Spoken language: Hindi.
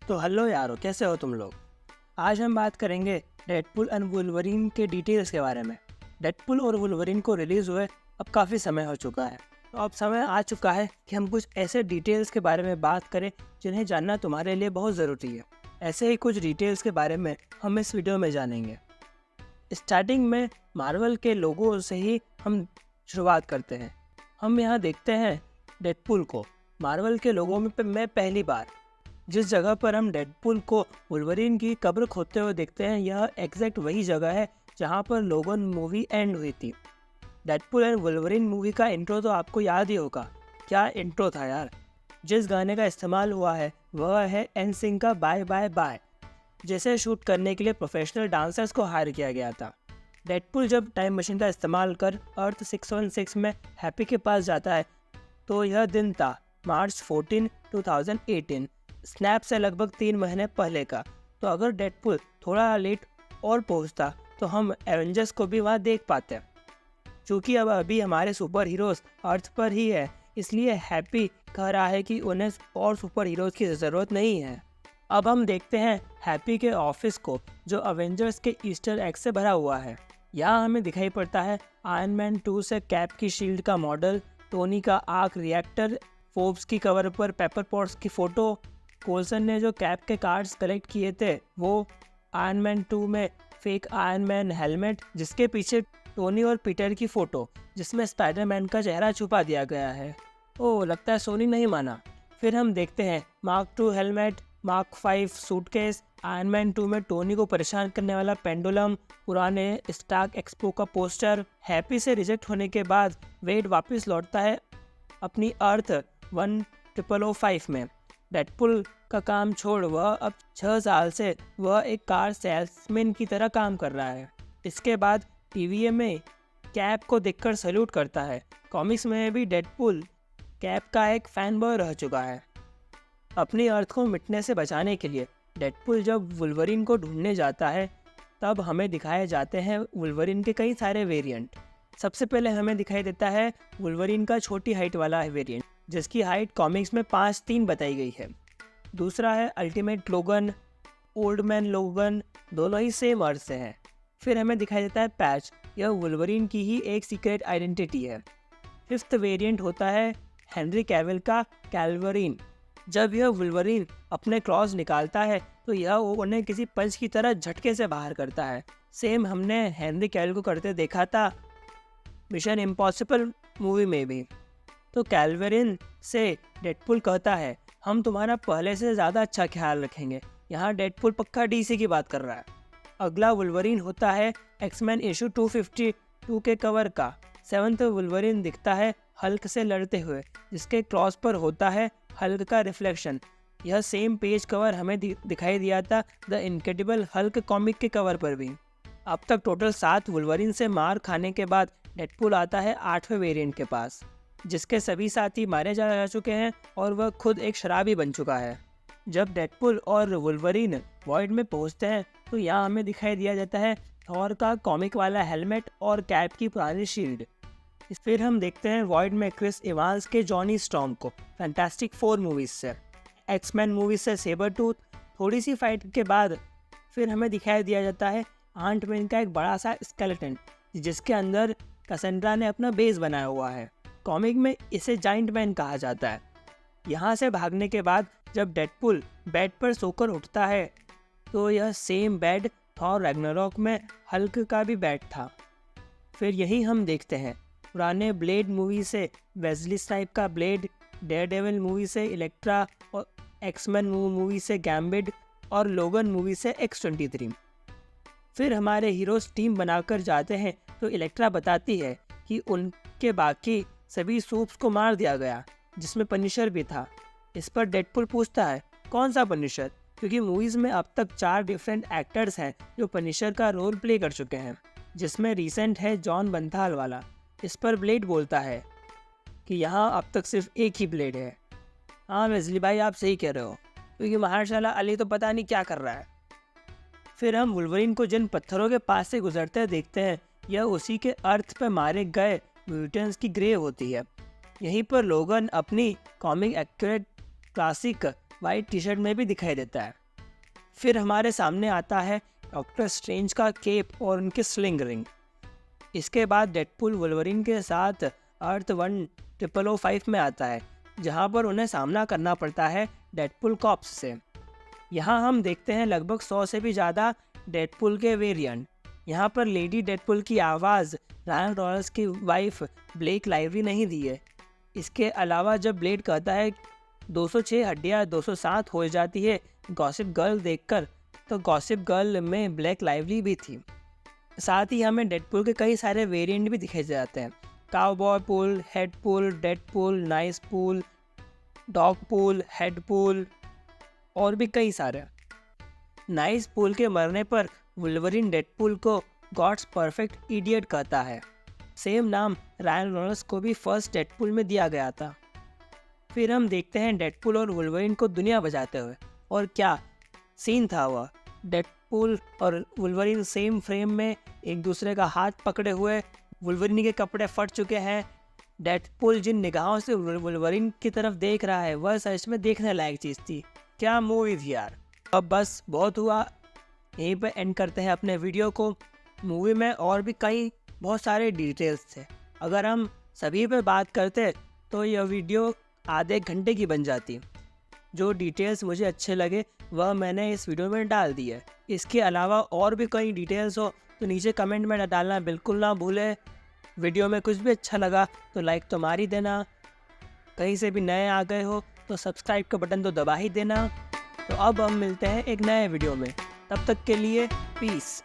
तो हेलो यारो, कैसे हो तुम लोग। आज हम बात करेंगे डेडपुल एंड वुल्वरीन के डिटेल्स के बारे में। डेडपुल और वुल्वरीन को रिलीज़ हुए अब काफ़ी समय हो चुका है, तो अब समय आ चुका है कि हम कुछ ऐसे डिटेल्स के बारे में बात करें जिन्हें जानना तुम्हारे लिए बहुत ज़रूरी है। ऐसे ही कुछ डिटेल्स के बारे में हम इस वीडियो में जानेंगे। स्टार्टिंग में मार्वल के लोगों से ही हम शुरुआत करते हैं। हम यहाँ देखते हैं डेडपुल को मार्वल के लोगों में पहली बार जिस जगह पर हम डेडपुल को वुल्वरीन की कब्र खोदते हुए देखते हैं, यह एग्जैक्ट वही जगह है जहाँ पर लोगन मूवी एंड हुई थी। डेडपुल एंड वुल्वरीन मूवी का इंट्रो तो आपको याद ही होगा। क्या इंट्रो था यार। जिस गाने का इस्तेमाल हुआ है वह है एनसिंक का बाय बाय बाय, जिसे शूट करने के लिए प्रोफेशनल डांसर्स को हायर किया गया था। डेडपुल जब टाइम मशीन का इस्तेमाल कर अर्थ 616 में हैप्पी के पास जाता है तो यह दिन था मार्च 14, 2018। स्नैप से लगभग 3 महीने पहले का। तो अगर डेडपुल थोड़ा लेट और पहुंचता तो हम एवेंजर्स को भी वहां देख पाते। क्योंकि अब अभी हमारे सुपर हीरोज अर्थ पर ही है, इसलिए हैप्पी कह रहा है कि उन्हें और सुपर हीरोज की ज़रूरत नहीं है। अब हम देखते हैं हैप्पी के ऑफिस को, जो अवेंजर्स के ईस्टर एग से भरा हुआ है। यहाँ हमें दिखाई पड़ता है आयरन मैन 2 से कैप की शील्ड का मॉडल, टोनी का आर्क रिएक्टर, फोर्ब्स की कवर पर पेपर पॉट्स की फ़ोटो, कोल्सन ने जो कैप के कार्ड्स कलेक्ट किए थे वो, आयरन मैन 2 में फेक आयरन मैन हेलमेट जिसके पीछे टोनी और पीटर की फ़ोटो जिसमें स्पाइडरमैन का चेहरा छुपा दिया गया है। ओह, लगता है सोनी नहीं माना। फिर हम देखते हैं mark 2 helmet, mark 5 suitcase, iron man 2 में टोनी को परेशान करने वाला पेंडुलम, पुराने स्टार्क एक्सपो का पोस्टर। हैप्पी से रिजेक्ट होने के बाद वेड वापस लौटता है अपनी अर्थ 1005 में। डेडपुल का काम छोड़ वह अब 6 साल से वह एक कार सेल्समैन की तरह काम कर रहा है। इसके बाद टीवीए में कैप को देखकर सैल्यूट करता है। कॉमिक्स में भी डेडपुल कैप का एक फैन बॉय रह चुका है। अपनी अर्थ को मिटने से बचाने के लिए डेडपुल जब वुल्वरीन को ढूंढने जाता है तब हमें दिखाए जाते हैं वुल्वरीन के कई सारे वेरिएंट। सबसे पहले हमें दिखाई देता है वुल्वरीन का छोटी हाइट वाला वेरिएंट जिसकी हाइट कॉमिक्स में 5'3" बताई गई है। दूसरा है अल्टीमेट लोगन, ओल्ड मैन लोगन, दोनों ही सेम अर्थ से हैं। फिर हमें दिखाई देता है पैच, यह वुल्वरीन की ही एक सीक्रेट आइडेंटिटी है। फिफ्थ वेरिएंट होता है हेनरी कैविल का कैल्वरीन। जब यह वुल्वरीन अपने क्रॉस निकालता है तो यह उन्हें किसी पंच की तरह झटके से बाहर करता है। सेम हमने हेनरी कैविल को करते देखा था मिशन इम्पॉसिबल मूवी में भी। तो कैल्वरीन से डेडपुल कहता है हम तुम्हारा पहले से ज़्यादा अच्छा ख्याल रखेंगे। यहाँ डेडपुल पक्का डीसी की बात कर रहा है। अगला वुल्वरीन होता है एक्समैन इशू 252 के कवर का। 7th वुल्वरीन दिखता है हल्क से लड़ते हुए जिसके क्रॉस पर होता है हल्क का रिफ्लेक्शन। यह सेम पेज कवर हमें दिखाई दिया था द इनक्रेडिबल हल्क कॉमिक के कवर पर भी। अब तक टोटल 7 वुल्वरीन से मार खाने के बाद डेडपुल आता है 8वें वेरिएंट के पास, जिसके सभी साथी मारे जा चुके हैं और वह खुद एक शराबी बन चुका है। जब डेडपुल और वुल्वरीन वॉइड में पहुंचते हैं तो यहाँ हमें दिखाई दिया जाता है थॉर का कॉमिक वाला हेलमेट और कैप की पुरानी शील्ड। फिर हम देखते हैं वॉइड में क्रिस इवांस के जॉनी स्टॉर्म को फैंटास्टिक 4 मूवीज से, एक्समैन मूवीज से सेबर टूथ। थोड़ी सी फाइट के बाद फिर हमें दिखाई दिया जाता है आंट मैन का एक बड़ा सा स्केलेटन जिसके अंदर कैसेंड्रा ने अपना बेस बनाया हुआ है। कॉमिक में इसे जाइंट मैन कहा जाता है। यहाँ से भागने के बाद जब डेडपुल बेड पर सोकर उठता है तो यह सेम बेड थॉर रैग्नारॉक में हल्क का भी बेड था। फिर यही हम देखते हैं पुराने ब्लेड मूवी से वेस्ली स्नाइप का ब्लेड, डेयरडेविल मूवी से इलेक्ट्रा और एक्समैन मूवी से गैम्बिट और लोगन मूवी से X-23। फिर हमारे हीरोज टीम बनाकर जाते हैं तो इलेक्ट्रा बताती है कि उनके बाकी सभी सूप्स को मार दिया गया जिसमें पनिशर भी था। इस पर डेडपुल पूछता है कौन सा पनिशर, क्योंकि मूवीज में अब तक 4 डिफरेंट एक्टर्स हैं जो पनिशर का रोल प्ले कर चुके हैं, जिसमें रिसेंट है जॉन बंथाल वाला। इस पर ब्लेड बोलता है कि यहाँ अब तक सिर्फ एक ही ब्लेड है। हाँ वेस्ली भाई, आप सही कह रहे हो, क्योंकि महाशाला अली तो पता नहीं क्या कर रहा है। फिर हम वुल्वरीन को जिन पत्थरों के पास से गुजरते देखते हैं यह उसी के अर्थ पर मारे गए म्यूटेंट्स की ग्रेव होती है। यहीं पर लोगन अपनी comic accurate classic white T shirt में भी दिखाई देता है। फिर हमारे सामने आता है डॉक्टर स्ट्रेंज का केप और उनके स्लिंग रिंग। इसके बाद डेडपूल वुल्वरीन के साथ अर्थ 1005 में आता है, जहां पर उन्हें सामना करना पड़ता है डेडपूल कॉप्स से। यहाँ हम देखते हैं लगभग 100 से भी ज़्यादा डेडपूल के वेरिएंट। यहाँ पर लेडी डेडपूल की आवाज़ रायन रॉयल्स की वाइफ ब्लेक लाइवरी नहीं दी है। इसके अलावा जब ब्लेड कहता है 206 हड्डियाँ 207 हो जाती है गॉसिप गर्ल देखकर, तो गॉसिप गर्ल में ब्लैक लाइवली भी थी। साथ ही हमें डेडपूल के कई सारे वेरिएंट भी दिखाए जाते हैं। Cowboy pool, head pool, dead pool, nice pool, dog pool, head pool और भी कई सारे। नाइस पूल के मरने पर वुल्वरीन डेडपूल को गॉड्स परफेक्ट इडियट कहता है। सेम नाम रायन रेनॉल्ड्स को भी फर्स्ट डेडपूल में दिया गया था। फिर हम देखते हैं डेडपूल और वुल्वरीन को दुनिया बजाते हुए, और क्या सीन था वह। डेडपूल और वुल्वरीन सेम फ्रेम में एक दूसरे का हाथ पकड़े हुए, वुल्वरीन के कपड़े फट चुके हैं। डेडपूल जिन निगाहों से वुल्वरीन की तरफ देख रहा है वह सच में देखने लायक चीज़ थी। क्या मूवी थी यार। अब बस बहुत हुआ, यहीं पे एंड करते हैं अपने वीडियो को। मूवी में और भी बहुत सारे डिटेल्स थे, अगर हम सभी पे बात करते तो यह वीडियो आधे घंटे की बन जाती। जो डिटेल्स मुझे अच्छे लगे वह मैंने इस वीडियो में डाल दी है। इसके अलावा और भी कई डिटेल्स हो तो नीचे कमेंट में डालना बिल्कुल ना भूलें। वीडियो में कुछ भी अच्छा लगा तो लाइक तो मार ही देना। कहीं से भी नए आ गए हो तो सब्सक्राइब का बटन तो दबा ही देना। तो अब हम मिलते हैं एक नए वीडियो में, तब तक के लिए पीस।